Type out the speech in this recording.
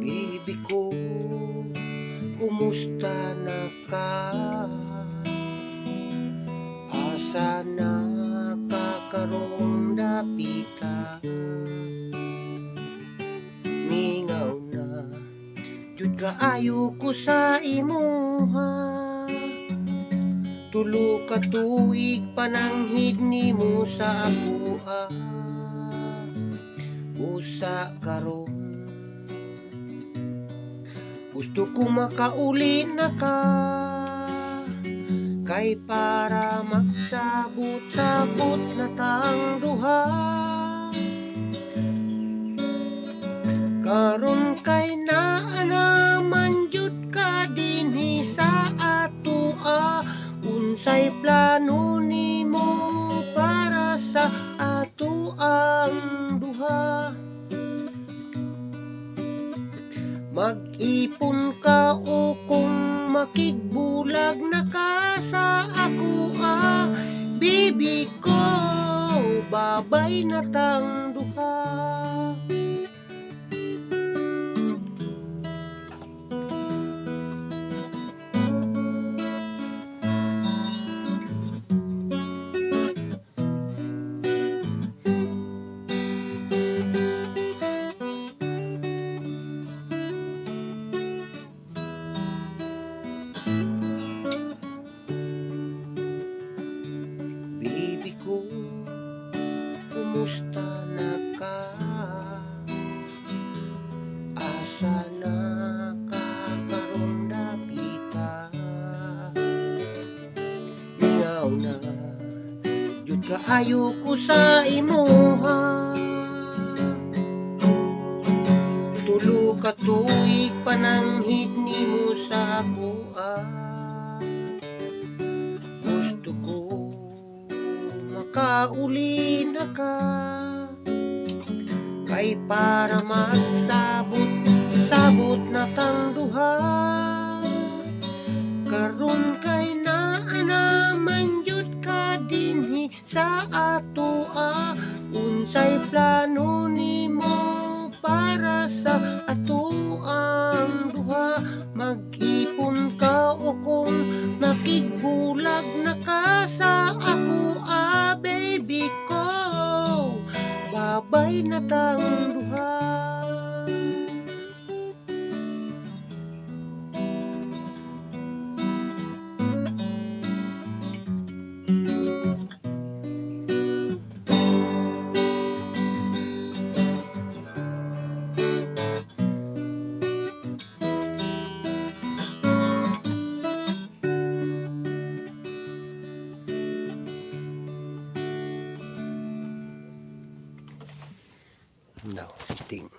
Baby ko, kumusta na ka? Asa na kakarong dapita? Mingaw na jud kaayo ko sa imuha. Tulo ka tuig pananghid nimo sa akoa. Usa karon gusto ko makauli na ka, kay para magsabot-sabot na tang duha. Karon kay naa naman jud ka dinhi sa atoa. Unsay plano nimo para sa atoang duha? Mag-ipon ka o kung makigbulag na ka sa ako baby ko, babay na tang duha. Baby ko, kumusta na ka? Asa na kakarong dapita? Mingaw na jud kaayo ko sa imuha. Tulo ka tuig pananghid nimo sa akoa. Gusto ko makauli na ka, kay para magsabot-sabot na tang duha. Karon kay naa naman jud ka dinhi sa atoa. Unsay plano nimo para sa atoang duha? Mag-ipon ka o kung nakigbulag na ka sa ako baby ko, babay na tang duha. No, sting.